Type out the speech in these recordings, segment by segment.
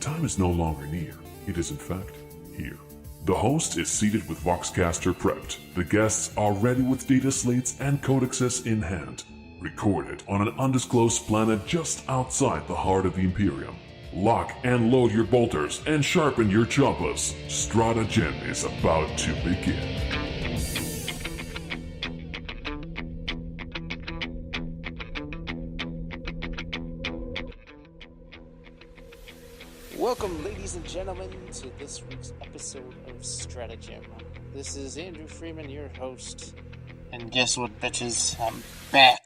time is no longer near. It is in fact here. The host is seated with Voxcaster prepped. The guests are ready with data slates and codexes in hand. Recorded on an undisclosed planet just outside the heart of the Imperium. Lock and load your bolters and sharpen your choppas. Stratagem is about to begin. Welcome, ladies and gentlemen, to this week's episode of Stratagem. This is Andrew Freeman, your host. And guess what, bitches? I'm back.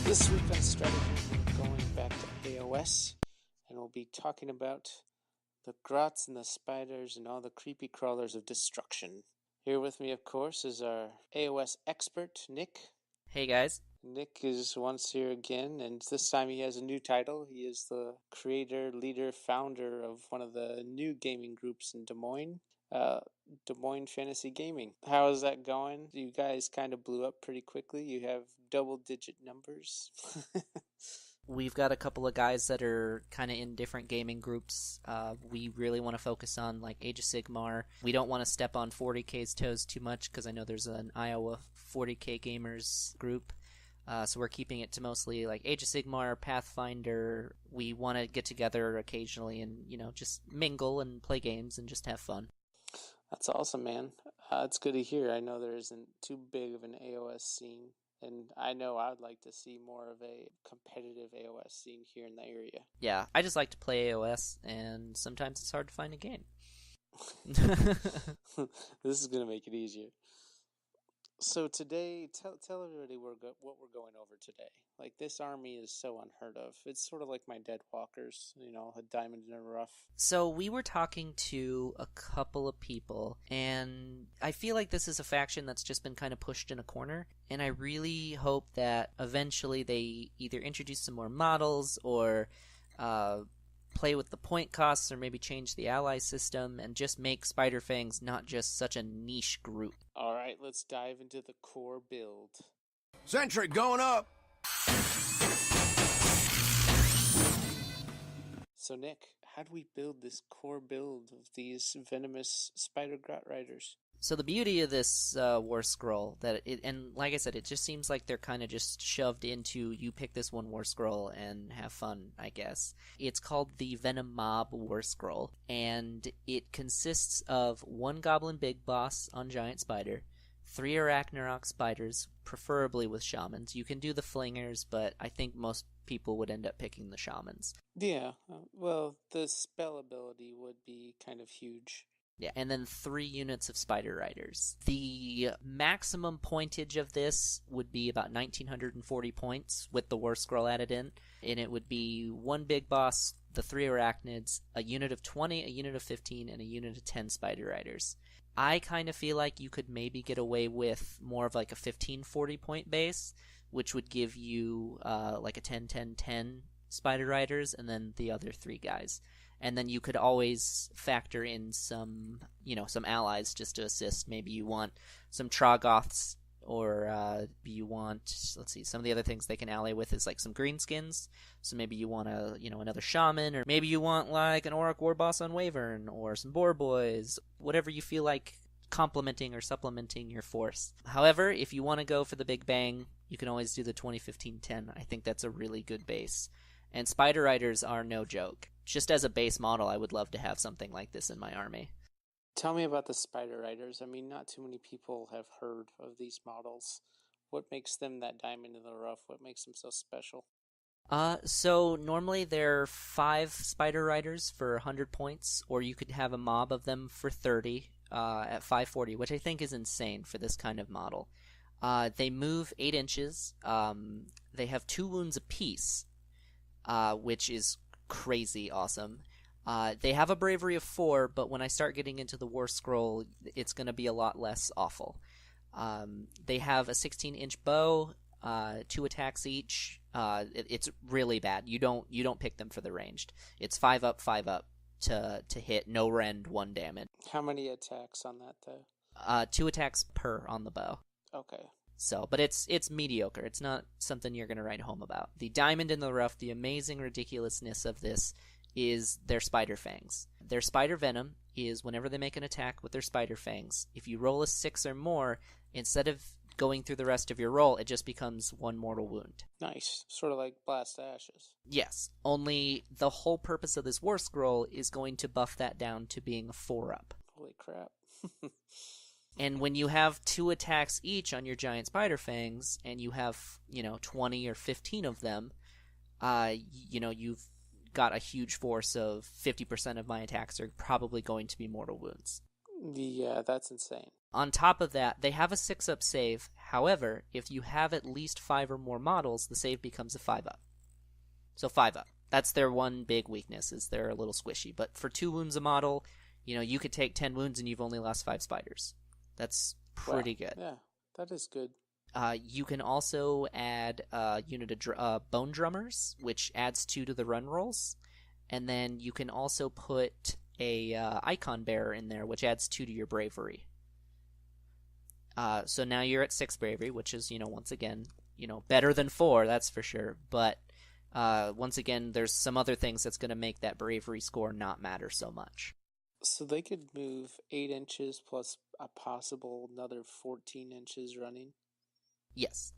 This week on Stratagem, we're going back to AOS, and we'll be talking about the grots and the spiders and all the creepy crawlers of destruction. Here with me, of course, is our AOS expert, Nick. Hey, guys. Nick is once here again, and this time he has a new title. He is the creator, leader, founder of one of the new gaming groups in Des Moines, Des Moines Fantasy Gaming. How is that going? You guys kind of blew up pretty quickly. You have double-digit numbers. We've got a couple of guys that are kind of in different gaming groups. We really want to focus on like Age of Sigmar. We don't want to step on 40K's toes too much because I know there's an Iowa 40K gamers group. So we're keeping it to mostly like Age of Sigmar, Pathfinder. We want to get together occasionally and, just mingle and play games and just have fun. That's awesome, man. It's good to hear. I know there isn't too big of an AOS scene, and I know I'd like to see more of a competitive AOS scene here in the area. Yeah, I just like to play AOS, and sometimes it's hard to find a game. This is going to make it easier. So today, tell everybody what we're going over today. Like, this army is so unheard of. It's sort of like my Dead Walkers, a diamond in the rough. So we were talking to a couple of people, and I feel like this is a faction that's just been kind of pushed in a corner, and I really hope that eventually they either introduce some more models or play with the point costs or maybe change the ally system and just make Spiderfangs not just such a niche group. Alright, let's dive into the core build. Sentry going up! So Nick, how do we build this core build of these venomous spider grot riders? So the beauty of this War Scroll, and like I said, it just seems like they're kind of just shoved into, you pick this one War Scroll and have fun, I guess. It's called the Venom Mob War Scroll, and it consists of 1 Goblin Big Boss on Giant Spider, 3 Arachnarok Spiders, preferably with Shamans. You can do the Flingers, but I think most people would end up picking the Shamans. Yeah, well, the spell ability would be kind of huge. Yeah, and then 3 units of Spider Riders. The maximum pointage of this would be about 1,940 points with the War Scroll added in. And it would be 1 Big Boss, the 3 Arachnids, a unit of 20, a unit of 15, and a unit of 10 Spider Riders. I kind of feel like you could maybe get away with more of like a 1,540 point base, which would give you like a 10-10-10 Spider Riders, and then the other 3 guys. And then you could always factor in some allies just to assist. Maybe you want some Troggoths, or you want, let's see, some of the other things they can ally with is like some greenskins. So maybe you want another shaman, or maybe you want like an Orc Warboss on Wyvern, or some Boar Boys, whatever you feel like complementing or supplementing your force. However, if you want to go for the big bang, you can always do the 20-15-10. I think that's a really good base. And Spider Riders are no joke. Just as a base model, I would love to have something like this in my army. Tell me about the Spider Riders. I mean, not too many people have heard of these models. What makes them that diamond in the rough? What makes them so special? So normally they're 5 Spider Riders for 100 points, or you could have a mob of them for 30 at 540, which I think is insane for this kind of model. They move 8 inches. They have 2 wounds apiece, which is crazy awesome. They have a bravery of 4, but when I start getting into the War Scroll, it's going to be a lot less awful. They have a 16-inch bow, 2 attacks each. It's really bad. You don't pick them for the ranged. It's 5 up to hit, no rend, 1 damage. How many attacks on that though? 2 attacks per on the bow. Okay. So, but it's mediocre. It's not something you're going to write home about. The diamond in the rough, the amazing ridiculousness of this is their spider fangs. Their spider venom is whenever they make an attack with their spider fangs, if you roll a 6 or more, instead of going through the rest of your roll, it just becomes 1 mortal wound. Nice. Sort of like Blast Ashes. Yes, only the whole purpose of this War Scroll is going to buff that down to being a 4-up. Holy crap. And when you have 2 attacks each on your giant spider fangs, and you have, 20 or 15 of them, you've got a huge force of 50% of my attacks are probably going to be mortal wounds. Yeah, that's insane. On top of that, they have a 6-up save. However, if you have at least 5 or more models, the save becomes a 5-up. So 5-up. That's their one big weakness, is they're a little squishy. But for 2 wounds a model, you could take 10 wounds and you've only lost 5 spiders. That's pretty good. Yeah, that is good. You can also add a unit of bone drummers, which adds 2 to the run rolls. And then you can also put a icon bearer in there, which adds 2 to your bravery. So now you're at 6 bravery, which is, once again, better than 4, that's for sure. But once again, there's some other things that's going to make that bravery score not matter so much. So they could move 8 inches plus a possible another 14 inches running? Yes.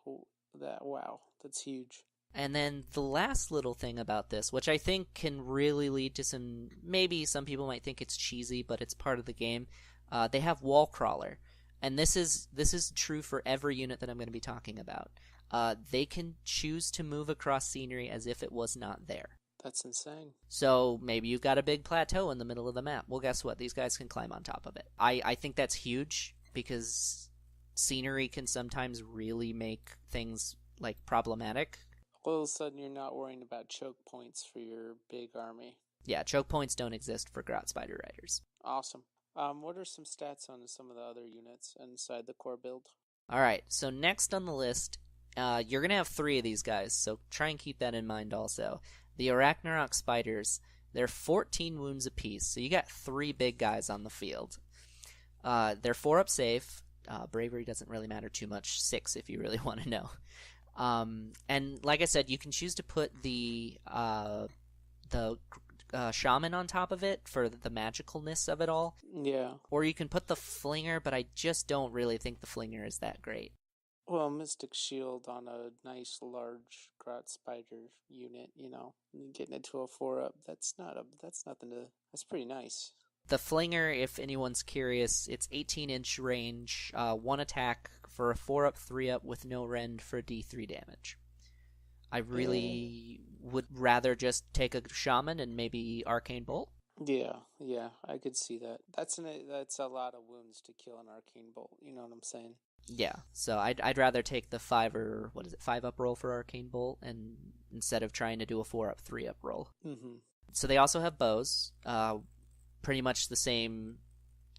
Oh, wow, that's huge. And then the last little thing about this, which I think can really lead to maybe some people might think it's cheesy, but it's part of the game. They have Wall Crawler. And this is true for every unit that I'm going to be talking about. They can choose to move across scenery as if it was not there. That's insane. So maybe you've got a big plateau in the middle of the map. Well, guess what? These guys can climb on top of it. I think that's huge because scenery can sometimes really make things problematic. All of a sudden, you're not worrying about choke points for your big army. Yeah, choke points don't exist for Grot Spider Riders. Awesome. What are some stats on some of the other units inside the core build? All right, so next on the list, you're going to have 3 of these guys, so try and keep that in mind also. The Arachnarok Spiders, they're 14 wounds apiece, so you got 3 big guys on the field. They're 4-up safe. Bravery doesn't really matter too much, 6 if you really want to know. And like I said, you can choose to put the shaman on top of it for the magicalness of it all. Yeah. Or you can put the flinger, but I just don't really think the flinger is that great. Well, Mystic Shield on a nice large Grot Spider unit, getting it to a 4-up, that's pretty nice. The flinger, if anyone's curious, it's 18-inch range, 1 attack for a 4-up, 3-up with no rend for D3 damage. I really would rather just take a shaman and maybe Arcane Bolt. Yeah, I could see that. That's a lot of wounds to kill an Arcane Bolt, you know what I'm saying? Yeah, so I'd rather take the 5-up roll for Arcane Bolt, and instead of trying to do a 4-up, 3-up roll. Mm-hmm. So they also have bows, pretty much the same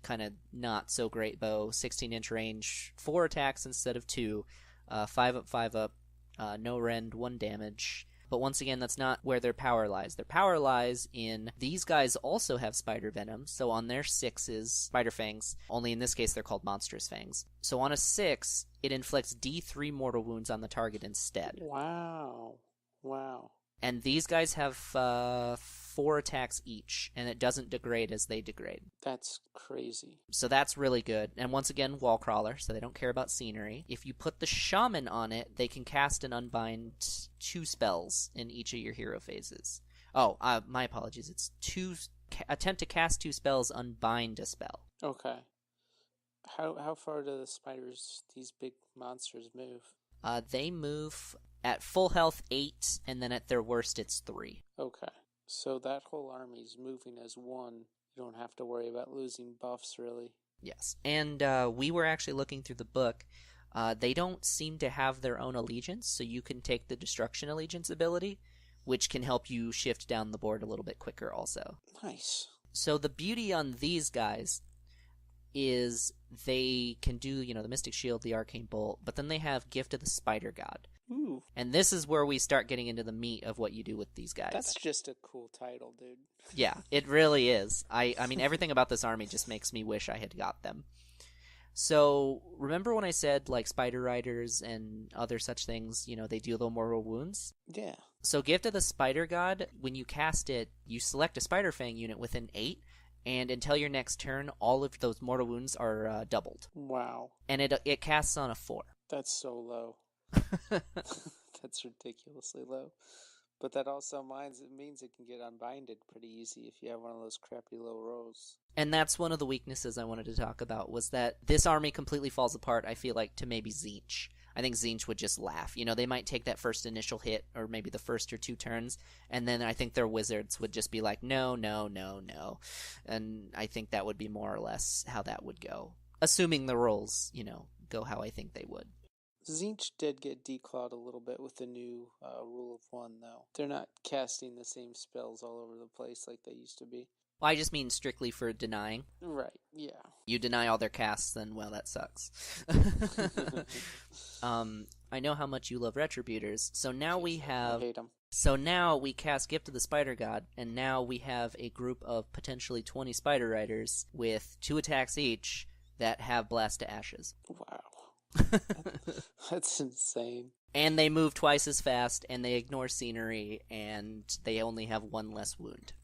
kind of not so great bow, 16-inch range, 4 attacks instead of 2, 5-up, 5-up, no rend, 1 damage. But once again, that's not where their power lies. Their power lies in these guys also have spider venom, so on their 6s, spider fangs, only in this case they're called monstrous fangs. So on a 6, it inflicts D3 mortal wounds on the target instead. Wow. And these guys have 4 attacks each, and it doesn't degrade as they degrade. That's crazy. So that's really good. And once again, wall crawler, so they don't care about scenery. If you put the shaman on it, they can cast and unbind 2 spells in each of your hero phases. Oh, my apologies. It's attempt to cast 2 spells, unbind a spell. Okay. How far do the spiders, these big monsters, move? They move at full health 8, and then at their worst it's 3. Okay. So that whole army's moving as one. You don't have to worry about losing buffs, really. Yes. And we were actually looking through the book. They don't seem to have their own allegiance, so you can take the Destruction Allegiance ability, which can help you shift down the board a little bit quicker also. Nice. So the beauty on these guys is they can do, the Mystic Shield, the Arcane Bolt, but then they have Gift of the Spider God. Ooh. And this is where we start getting into the meat of what you do with these guys. That's just a cool title, dude. Yeah, it really is. I mean, everything about this army just makes me wish I had got them. So remember when I said like Spider Riders and other such things, they deal the mortal wounds? Yeah. So Gift of the Spider God, when you cast it, you select a Spiderfang unit with an 8, and until your next turn, all of those mortal wounds are doubled. Wow. And it casts on a 4. That's so low. That's ridiculously low. But that also means it can get unbinded pretty easy if you have one of those crappy low rolls. And that's one of the weaknesses I wanted to talk about, was that this army completely falls apart, I feel like, to maybe Tzeentch. I think Tzeentch would just laugh. They might take that first initial hit, or maybe the first or 2 turns, and then I think their wizards would just be like, no, no, no, no. And I think that would be more or less how that would go. Assuming the rolls, go how I think they would. Tzeentch did get declawed a little bit with the new rule of 1, though. They're not casting the same spells all over the place like they used to be. Well, I just mean strictly for denying. Right, yeah. You deny all their casts, then, well, that sucks. I know how much you love Retributors, so now we have... I hate them. So now we cast Gift of the Spider God, and now we have a group of potentially 20 Spider Riders with 2 attacks each that have Blast to Ashes. Wow. That's insane. And they move twice as fast, and they ignore scenery, and they only have 1 less wound.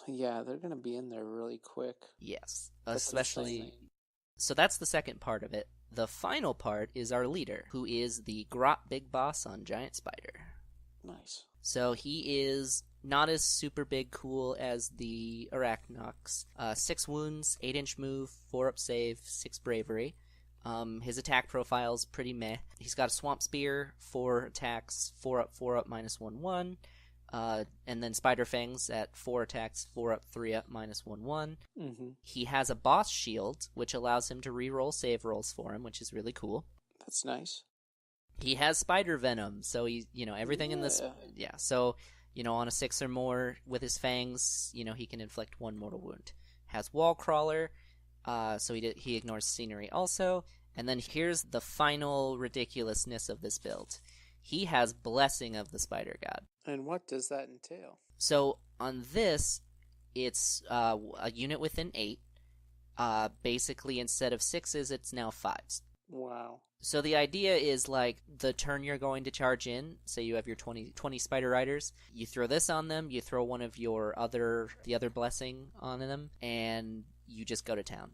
Yeah, they're going to be in there really quick. Yes, That's especially... insane. So that's the second part of it. The final part is our leader, who is the Grot Big Boss on Giant Spider. Nice. So he is not as super big cool as the Arachnox. 6 wounds, 8-inch move, 4-up save, 6 bravery. His attack profile's pretty meh. He's got a Swamp Spear, 4 attacks, 4-up, 4-up, -1/1. And then Spiderfangs at 4 attacks, 4-up, 3-up, -1/1. Mm-hmm. He has a Boss Shield, which allows him to reroll save rolls for him, which is really cool. That's nice. He has Spider Venom, so he's, everything in this... Yeah, so, on a 6 or more with his fangs, he can inflict 1 mortal wound. Has Wall Crawler, so he ignores scenery also. And then here's the final ridiculousness of this build. He has Blessing of the Spider God. And what does that entail? So on this, it's a unit with an 8. Basically, instead of 6s, it's now 5s. Wow. So the idea is, like, the turn you're going to charge in, say you have your 20 Spider Riders, you throw this on them, you throw one of the other Blessing on them, and you just go to town.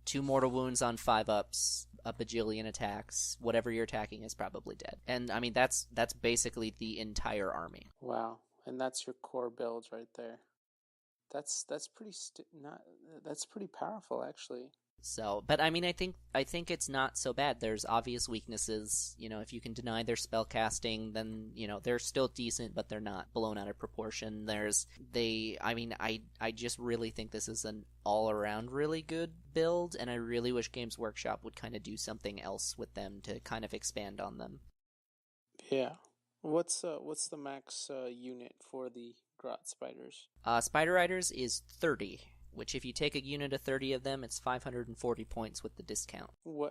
2 mortal wounds on 5-ups, a bajillion attacks, whatever you're attacking is probably dead. And, I mean, that's basically the entire army. Wow. And that's your core build right there. That's pretty that's pretty powerful, actually. So, but I mean, I think it's not so bad. There's obvious weaknesses. If you can deny their spell casting, then they're still decent, but they're not blown out of proportion. I just really think this is an all around really good build, and I really wish Games Workshop would kind of do something else with them to kind of expand on them. Yeah. What's the max unit for the Grot Spiders? Spider Riders is 30. Which, if you take a unit of 30 of them, it's 540 points with the discount.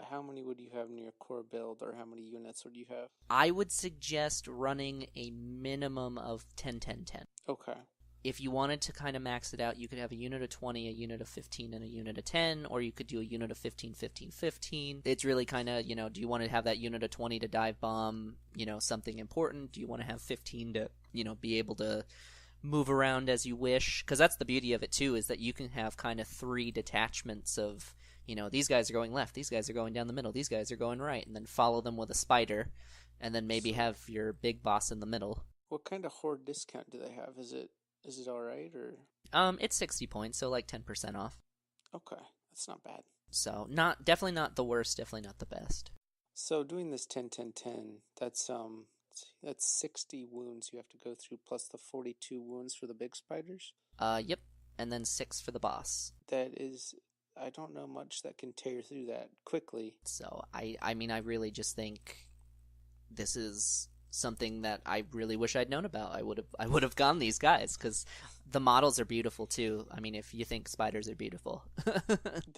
How many would you have in your core build, or how many units would you have? I would suggest running a minimum of 10-10-10. Okay. If you wanted to kind of max it out, you could have a unit of 20, a unit of 15, and a unit of 10, or you could do a unit of 15, 15, 15. It's really kind of, do you want to have that unit of 20 to dive bomb, something important? Do you want to have 15 to, be able to move around as you wish? Because that's the beauty of it too, is that you can have kind of 3 detachments of, these guys are going left, these guys are going down the middle, these guys are going right, and then follow them with a spider, and then maybe have your big boss in the middle. What kind of horde discount do they have? Is it all right, or? It's 60 points, so like 10% off. Okay, that's not bad. So definitely not the worst, definitely not the best. So doing this 10-10-10, that's 60 wounds you have to go through, plus the 42 wounds for the big spiders? Yep, and then 6 for the boss. That is, I don't know much that can tear through that quickly. So, I mean, I really just think this is something that I really wish I'd known about. I would have gone these guys, because the models are beautiful too. I mean, if you think spiders are beautiful.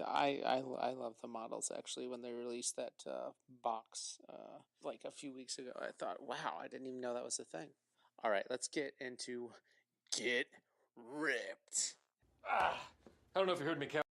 I love the models, actually. When they released that box like a few weeks ago, I thought, wow, I didn't even know that was a thing. All right, let's get into Get Ripped. I don't know if you heard me, Cal.